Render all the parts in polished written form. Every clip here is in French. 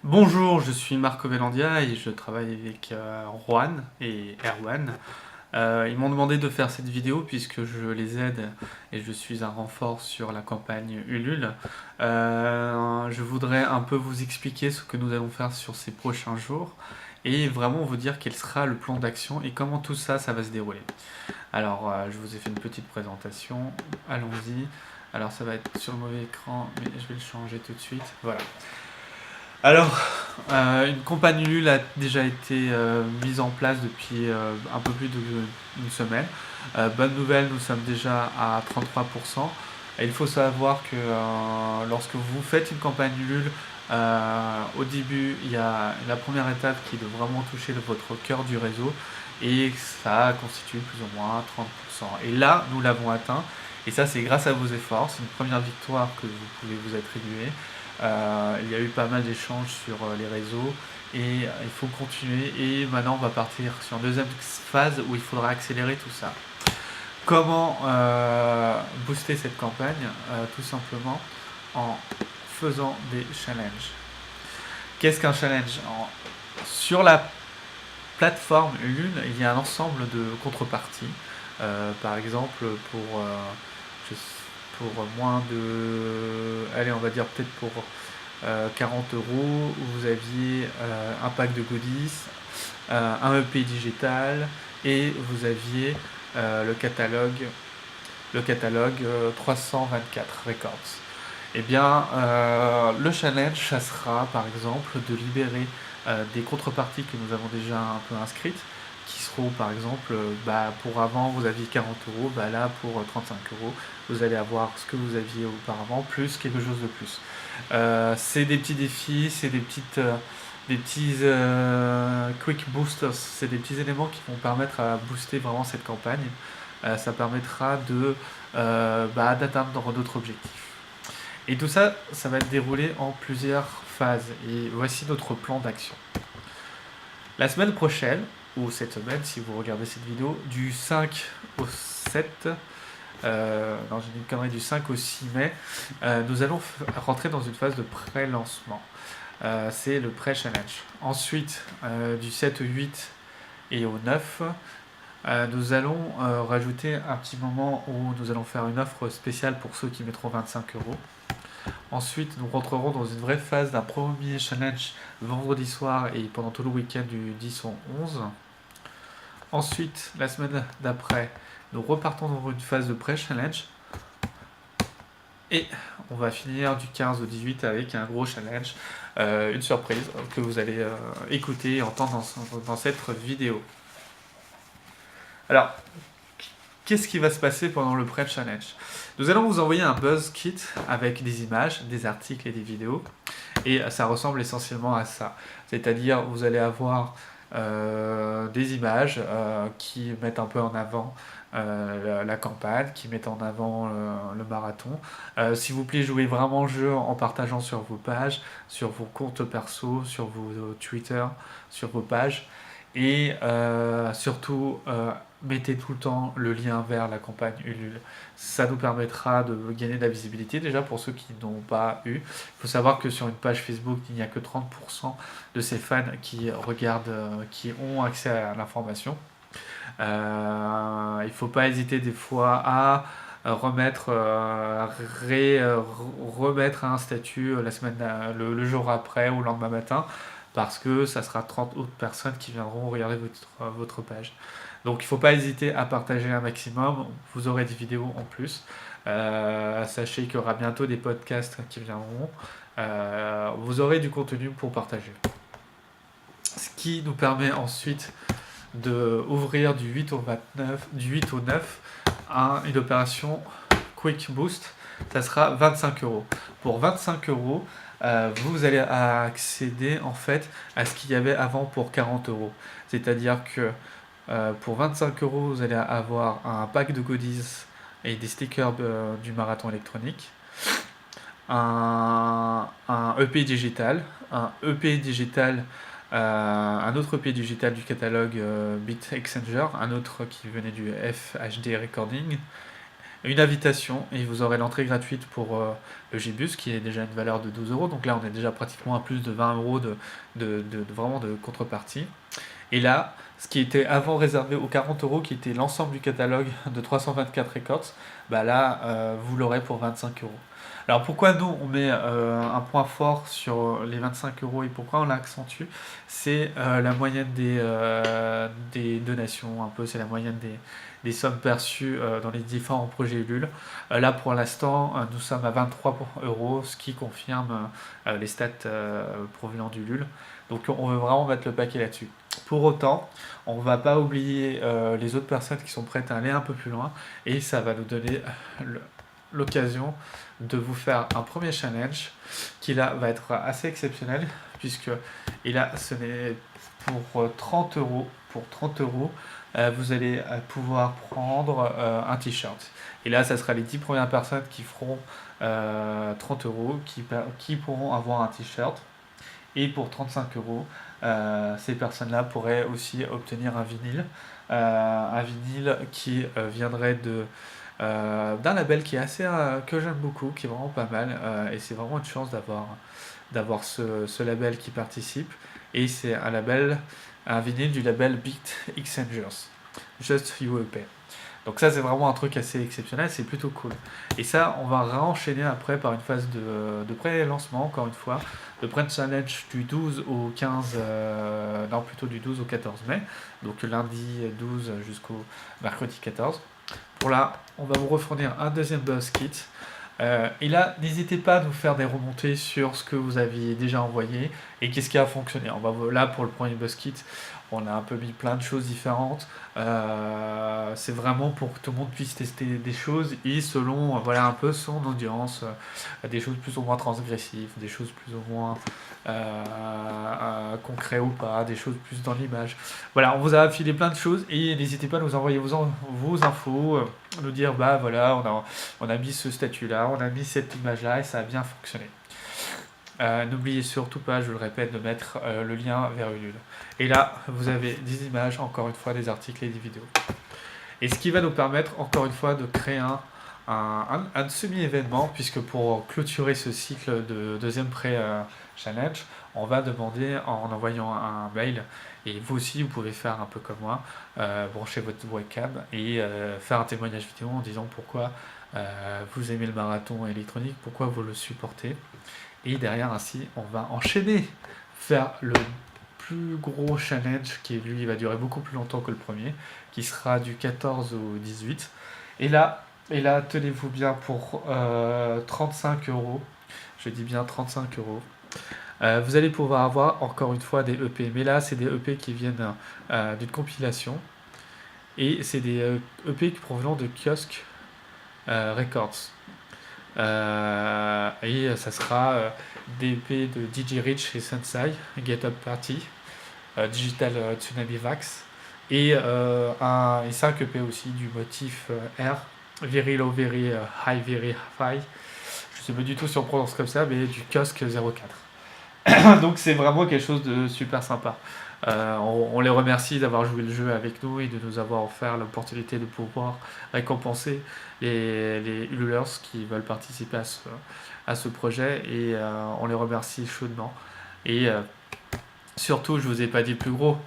Bonjour, je suis Marco Velandia et je travaille avec Juan et Erwan. Ils m'ont demandé de faire cette vidéo puisque je les aide et je suis un renfort sur la campagne Ulule. Je voudrais un peu vous expliquer ce que nous allons faire sur ces prochains jours et vraiment vous dire quel sera le plan d'action et comment tout ça, ça va se dérouler. Alors, je vous ai fait une petite présentation. Allons-y. Alors, ça va être sur le mauvais écran, mais je vais le changer tout de suite. Voilà. Alors, une campagne Ulule a déjà été mise en place depuis un peu plus d'une semaine. Bonne nouvelle, nous sommes déjà à 33%. Et il faut savoir que lorsque vous faites une campagne Ulule, au début, il y a la première étape qui est de vraiment toucher votre cœur du réseau. Et ça constitue plus ou moins 30%. Et là, nous l'avons atteint. Et ça, c'est grâce à vos efforts. C'est une première victoire que vous pouvez vous attribuer. Il y a eu pas mal d'échanges sur les réseaux et il faut continuer. Et maintenant, on va partir sur une deuxième phase où il faudra accélérer tout ça. Comment booster cette campagne Tout simplement en faisant des challenges. Qu'est-ce qu'un challenge Sur la plateforme Ulule, il y a un ensemble de contreparties. Par exemple, pour moins de. Allez, on va dire peut-être pour 40 euros, vous aviez un pack de goodies, un EP digital et vous aviez le catalogue 324 Records. Eh bien, le challenge, ça sera par exemple de libérer des contreparties que nous avons déjà un peu inscrites, qui seront par exemple, pour avant vous aviez 40 euros, là pour 35 euros, vous allez avoir ce que vous aviez auparavant, plus quelque chose de plus. C'est des petits défis, c'est des petits quick boosters, c'est des petits éléments qui vont permettre à booster vraiment cette campagne. Ça permettra d'atteindre d'autres objectifs. Et tout ça, ça va être déroulé en plusieurs phases. Et voici notre plan d'action. La semaine prochaine, ou cette semaine, si vous regardez cette vidéo, du 5 au 7, non, j'ai une connerie, du 5 au 6 mai, nous allons rentrer dans une phase de pré-lancement. C'est le pré-challenge. Ensuite, du 7 au 8 et au 9, nous allons rajouter un petit moment où nous allons faire une offre spéciale pour ceux qui mettront 25 euros. Ensuite, nous rentrerons dans une vraie phase d'un premier challenge vendredi soir et pendant tout le week-end du 10 au 11. Ensuite, la semaine d'après, nous repartons dans une phase de pré-challenge. Et on va finir du 15 au 18 avec un gros challenge, une surprise que vous allez écouter et entendre dans cette vidéo. Alors, qu'est-ce qui va se passer pendant le pré-challenge? Nous allons vous envoyer un buzz kit avec des images, des articles et des vidéos. Et ça ressemble essentiellement à ça. C'est-à-dire, vous allez avoir des images qui mettent un peu en avant la campagne, qui mettent en avant le marathon. S'il vous plaît, jouez vraiment le jeu en partageant sur vos pages, sur vos comptes perso, sur vos Twitter, sur vos pages. Et surtout, mettez tout le temps le lien vers la campagne Ulule. Ça nous permettra de gagner de la visibilité déjà pour ceux qui n'ont pas eu. Il faut savoir que sur une page Facebook, il n'y a que 30% de ces fans qui regardent, qui ont accès à l'information. Il ne faut pas hésiter des fois à remettre un statut la semaine, le jour après ou le lendemain matin, parce que ça sera 30 autres personnes qui viendront regarder votre page. Donc il ne faut pas hésiter à partager un maximum, vous aurez des vidéos en plus. Sachez qu'il y aura bientôt des podcasts qui viendront. Vous aurez du contenu pour partager. Ce qui nous permet ensuite d'ouvrir du 8 au 9 une opération Quick Boost. Ça sera 25 euros. Pour 25 euros, vous allez accéder en fait à ce qu'il y avait avant pour 40 euros. C'est-à-dire que pour 25 euros, vous allez avoir un pack de goodies et des stickers du marathon électronique, un EP digital, un autre EP digital du catalogue Beat Exchanger, un autre qui venait du FHD Recording, une invitation et vous aurez l'entrée gratuite pour le Gibus qui est déjà une valeur de 12 euros. Donc là, on est déjà pratiquement à plus de 20 euros vraiment de contrepartie. Et là, ce qui était avant réservé aux 40 euros, qui était l'ensemble du catalogue de 324 records, bah là, vous l'aurez pour 25 euros. Alors pourquoi nous, on met un point fort sur les 25 euros et pourquoi on l'accentue? C'est la moyenne des donations, un peu, c'est la moyenne des sommes perçues dans les différents projets Ulule. Là, pour l'instant, nous sommes à 23 euros, ce qui confirme les stats provenant d'Ulule. Donc on veut vraiment mettre le paquet là-dessus. Pour autant, on ne va pas oublier les autres personnes qui sont prêtes à aller un peu plus loin et ça va nous donner l'occasion de vous faire un premier challenge qui là va être assez exceptionnel puisque et là ce n'est pour 30 euros. Pour 30 euros, vous allez pouvoir prendre un t-shirt. Et là, ça sera les 10 premières personnes qui feront 30 euros qui pourront avoir un t-shirt. Et pour 35 euros, ces personnes-là pourraient aussi obtenir un vinyle qui viendrait d'un label qui est assez que j'aime beaucoup, qui est vraiment pas mal, et c'est vraiment une chance d'avoir ce label qui participe. Et c'est un vinyle du label Beat Exchangers, Just You EP. Donc ça c'est vraiment un truc assez exceptionnel, c'est plutôt cool. Et ça on va réenchaîner après par une phase de pré-lancement encore une fois, de pré-challenge du 12 au 15, non plutôt du 12 au 14 mai, donc lundi 12 jusqu'au mercredi 14. Pour là on va vous refournir un deuxième buzz kit. Et là, n'hésitez pas à nous faire des remontées sur ce que vous aviez déjà envoyé et qu'est-ce qui a fonctionné. Là, pour le premier buzz kit, on a un peu mis plein de choses différentes. C'est vraiment pour que tout le monde puisse tester des choses et selon voilà, un peu son audience, des choses plus ou moins transgressives, des choses plus ou moins concrètes ou pas, des choses plus dans l'image. Voilà, on vous a affilé plein de choses et n'hésitez pas à nous envoyer vos infos, nous dire bah voilà, on a mis ce statut là, on a mis cette image là et ça a bien fonctionné. N'oubliez surtout pas, je le répète, de mettre le lien vers Ulule. Et là, vous avez des images, encore une fois, des articles et des vidéos. Et ce qui va nous permettre, encore une fois, de créer un semi-événement, puisque pour clôturer ce cycle de deuxième pré-challenge, on va demander en envoyant un mail, et vous aussi, vous pouvez faire un peu comme moi, brancher votre webcam et faire un témoignage vidéo en disant pourquoi vous aimez le marathon électronique, pourquoi vous le supportez. Et derrière, ainsi, on va enchaîner, faire le plus gros challenge qui, lui, va durer beaucoup plus longtemps que le premier, qui sera du 14 au 18. Et là tenez-vous bien, pour 35 euros, je dis bien 35 euros, vous allez pouvoir avoir encore une fois des EP. Mais là, c'est des EP qui viennent d'une compilation. Et c'est des EP provenant de Kiosque Records. Et ça sera des EP de DJ Rich et Sensei, Get Up Party, Digital Tsunami Vax, et 5 EP aussi du motif R, Very Low, Very High, Very High. Je sais pas du tout si on prononce comme ça, mais du Kiosque 04. Donc c'est vraiment quelque chose de super sympa. On les remercie d'avoir joué le jeu avec nous et de nous avoir offert l'opportunité de pouvoir récompenser les Ululers qui veulent participer à ce projet et on les remercie chaudement. Et surtout, je vous ai pas dit plus gros,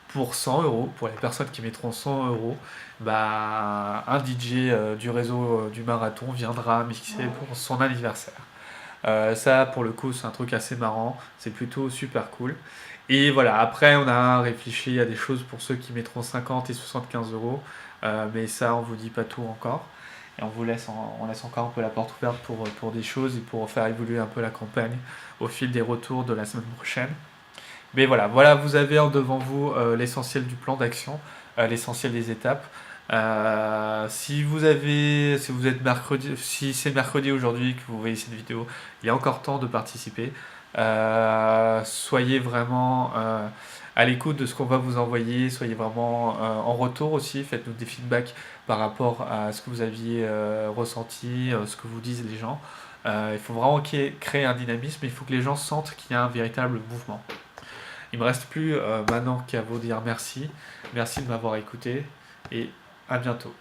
pour 100 euros, pour les personnes qui mettront 100 euros, bah, un DJ du réseau du marathon viendra mixer pour son anniversaire. Ça, pour le coup, c'est un truc assez marrant, c'est plutôt super cool. Et voilà, après, on a réfléchi à des choses pour ceux qui mettront 50 et 75 euros, mais ça, on vous dit pas tout encore. Et on laisse encore un peu la porte ouverte pour des choses et pour faire évoluer un peu la campagne au fil des retours de la semaine prochaine. Mais voilà, vous avez devant vous l'essentiel du plan d'action, l'essentiel des étapes. Si c'est mercredi aujourd'hui que vous voyez cette vidéo, il y a encore temps de participer. Soyez vraiment à l'écoute de ce qu'on va vous envoyer, soyez vraiment en retour aussi, faites-nous des feedbacks par rapport à ce que vous aviez ressenti, ce que vous disent les gens. Il faut vraiment créer un dynamisme, il faut que les gens sentent qu'il y a un véritable mouvement. Il me reste plus maintenant qu'à vous dire merci de m'avoir écouté et à bientôt.